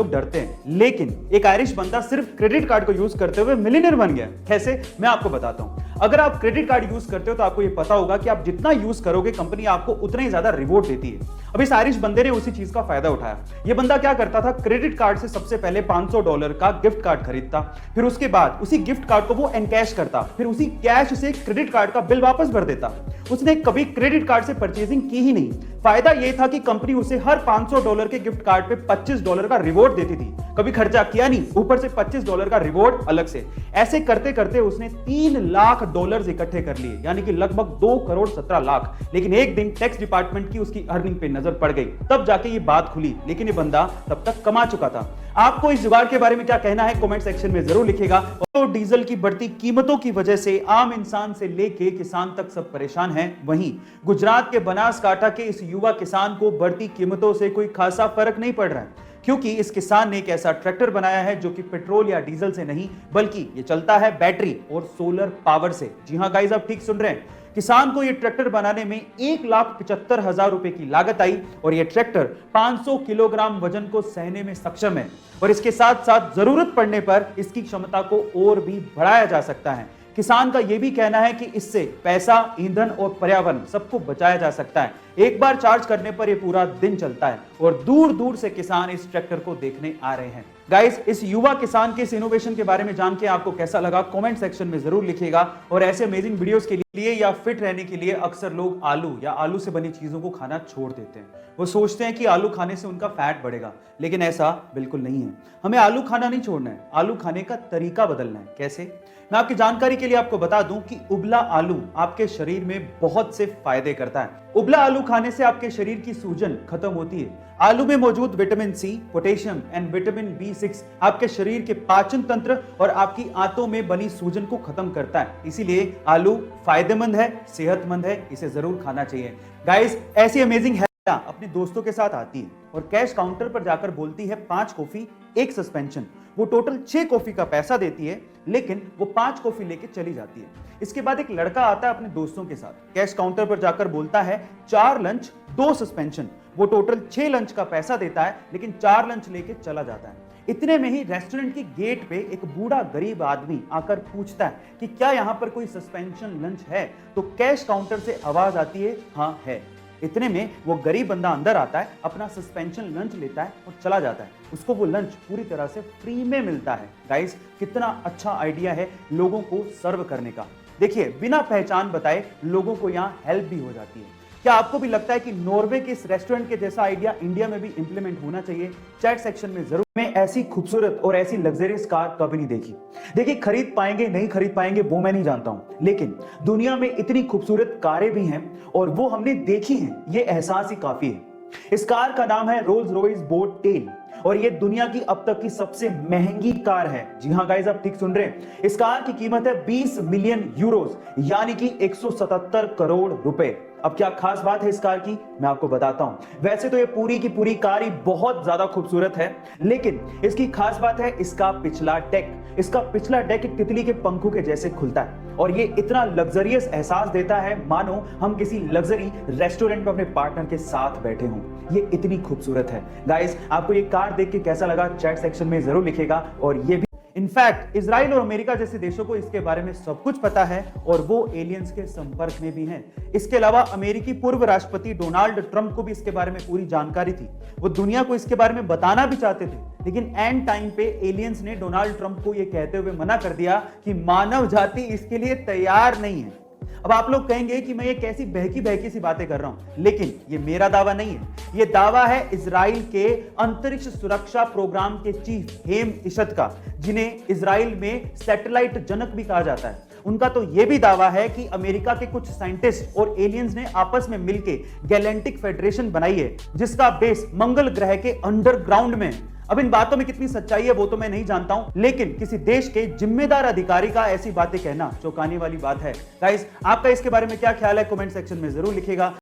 लोग डरते हैं, लेकिन एक आयरिश बंदा सिर्फ क्रेडिट कार्ड को यूज करते हुए मिलियनेयर बन गया। कैसे, मैं आपको बताता हूं। अगर आप क्रेडिट कार्ड यूज करते हो तो आपको यह पता होगा कि आप जितना यूज करोगे कंपनी आपको उतना ही ज्यादा रिवॉर्ड देती है। अब इस आयरिश बंदे ने उसी चीज का फायदा उठाया। यह बंदा क्या करता था, क्रेडिट कार्ड से सबसे पहले $500 का गिफ्ट कार्ड खरीदता, फिर उसके बाद उसी गिफ्ट कार्ड को वो एनकैश करता, फिर उसी कैश से क्रेडिट कार्ड का बिल वापस भर देता। उसने कभी क्रेडिट कार्ड से परचेजिंग की ही नहीं। फायदा यह था कि कंपनी उसे हर $500 के गिफ्ट कार्ड पे $25 का रिवॉर्ड देती थी। कभी खर्चा किया नहीं, ऊपर से $25 का रिवॉर्ड अलग से। ऐसे करते करते उसने $3 लाख इकट्ठे कर लिए, यानी कि लगभग 2,17,00,000। लेकिन एक दिन टैक्स डिपार्टमेंट की उसकी अर्निंग पे नजर पड़ गई, तब जाके ये बात खुली। लेकिन ये बंदा तब तक कमा चुका था। आपको इस जुगाड़ के बारे में क्या कहना है, कमेंट सेक्शन में जरूर लिखिएगा। तो डीजल की बढ़ती कीमतों की वजह से आम इंसान से लेके किसान तक सब परेशान हैं। वहीं गुजरात के बनासकांठा के इस युवा किसान को बढ़ती कीमतों से कोई खासा फर्क नहीं पड़ रहा है, क्योंकि इस किसान ने एक ऐसा ट्रैक्टर बनाया है जो कि पेट्रोल या डीजल से नहीं, बल्कि ये चलता है बैटरी और सोलर पावर से। जी हां गाइस, आप ठीक सुन रहे हैं। किसान को यह ट्रैक्टर बनाने में 1,75,000 रुपए की लागत आई और यह ट्रैक्टर 500 किलोग्राम वजन को सहने में सक्षम है। और इसके साथ साथ जरूरत पड़ने पर इसकी क्षमता को और भी बढ़ाया जा सकता है। किसान का यह भी कहना है कि इससे पैसा, ईंधन और पर्यावरण सबको बचाया जा सकता है। एक बार चार्ज करने पर यह पूरा दिन चलता है और दूर दूर से किसान इस ट्रैक्टर को देखने आ रहे हैं। गाइस, इस युवा किसान के इस इनोवेशन के बारे में जान के आपको कैसा लगा, कमेंट सेक्शन में जरूर लिखिएगा। और ऐसे अमेजिंग वीडियोस के लिए या फिट रहने के लिए अक्सर लोग आलू या आलू से बनी चीजों को खाना छोड़ देते हैं। वो सोचते हैं कि आलू खाने से उनका फैट बढ़ेगा, लेकिन ऐसा बिल्कुल नहीं है। हमें आलू खाना नहीं छोड़ना है, आलू खाने का तरीका बदलना है। कैसे, मैं आपकी जानकारी के लिए आपको बता दूं कि उबला आलू आपके शरीर में बहुत से फायदे करता है। उबला आलू खाने से आपके शरीर की सूजन खत्म होती है। आलू में मौजूद vitamin C, potassium and vitamin B6 आपके शरीर के पाचन तंत्र और आपकी आंतों में बनी सूजन को खत्म करता है। इसीलिए आलू फायदेमंद है, सेहतमंद है, इसे जरूर खाना चाहिए। गाइस, ऐसी अमेजिंग है अपने दोस्तों के साथ आती है और कैश काउंटर पर जाकर बोलती है 5 कॉफी 1 सस्पेंशन। वो टोटल 6 कॉफी का पैसा देती है, लेकिन वो 5 कॉफी लेके चली जाती है। इसके बाद एक लड़का आता है अपने दोस्तों के साथ, कैश काउंटर पर जाकर बोलता है 4 लंच 2 सस्पेंशन। वो टोटल 6 लंच का पैसा देता है, लेकिन 4 लंच लेके चला जाता है। इतने में ही रेस्टोरेंट की गेट पे एक बूढ़ा गरीब आदमी आकर पूछता है कि क्या यहाँ पर कोई सस्पेंशन लंच है। तो कैश काउंटर से आवाज आती है, हाँ है। इतने में वो गरीब बंदा अंदर आता है, अपना सस्पेंशन लंच लेता है और चला जाता है। उसको वो लंच पूरी तरह से फ्री में मिलता है। गाइस, कितना अच्छा आइडिया है लोगों को सर्व करने का। देखिए, बिना पहचान बताए लोगों को यहाँ हेल्प भी हो जाती है। क्या आपको भी लगता है कि नॉर्वे के इस रेस्टोरेंट के जैसा आइडिया इंडिया में भी इंप्लीमेंट होना चाहिए? चैट सेक्शन में जरूर। मैं ऐसी खूबसूरत और ऐसी लग्जरियस कार कभी नहीं देखी। देखिए, खरीद पाएंगे नहीं खरीद पाएंगे वो मैं नहीं जानता हूं, लेकिन दुनिया में इतनी खूबसूरत कारें भी हैं और वो हमने देखी हैं, ये एहसास ही काफी है। इस कार का नाम है रोल्स रॉयस बोट टेल और ये दुनिया की अब तक की सबसे महंगी कार है। जी हां गाइस, आप ठीक सुन रहे हैं। इस कार की कीमत है 20 मिलियन यूरोस, यानी कि 177 करोड़ रुपए। अब क्या खास बात है इस कार की, मैं आपको बताता हूं। वैसे तो ये पूरी की पूरी कार ही बहुत ज्यादा खूबसूरत है, लेकिन इसकी खास बात है इसका पिछला डेक। इसका पिछला डेक एक तितली के पंखों के जैसे खुलता है और ये इतना लग्जरियस एहसास देता है मानो हम किसी लग्जरी रेस्टोरेंट में अपने पार्टनर के साथ बैठे हों। ये इतनी खूबसूरत है। गाइस, आपको ये कार देख के कैसा लगा, चैट सेक्शन में जरूर लिखिएगा। और ये भी इनफैक्ट इजराइल और अमेरिका जैसे देशों को इसके बारे में सब कुछ पता है और वो एलियंस के संपर्क में भी हैं। इसके अलावा अमेरिकी पूर्व राष्ट्रपति डोनाल्ड ट्रंप को भी इसके बारे में पूरी जानकारी थी। वो दुनिया को इसके बारे में बताना भी चाहते थे, लेकिन एंड टाइम पे एलियंस ने डोनाल्ड ट्रंप को यह कहते हुए मना कर दिया कि मानव जाति इसके लिए तैयार नहीं है। अब आप लोग कहेंगे कि मैं ये कैसी बहकी बहकी सी बातें कर रहा हूं, लेकिन ये मेरा दावा नहीं है। ये दावा है इजराइल के अंतरिक्ष सुरक्षा प्रोग्राम के चीफ हेम इशत का, जिन्हें इजराइल में सैटेलाइट जनक भी कहा जाता है। उनका तो यह भी दावा है कि अमेरिका के कुछ साइंटिस्ट और एलियंस ने आपस में मिलकर गैलेक्टिक फेडरेशन बनाई है, जिसका बेस मंगल ग्रह के अंडरग्राउंड में। अब इन बातों में कितनी सच्चाई है वो तो मैं नहीं जानता हूं, लेकिन किसी देश के जिम्मेदार अधिकारी का ऐसी बातें कहना चौंकाने वाली बात है। गाइस, आपका इसके बारे में क्या ख्याल है, कमेंट सेक्शन में जरूर लिखिएगा।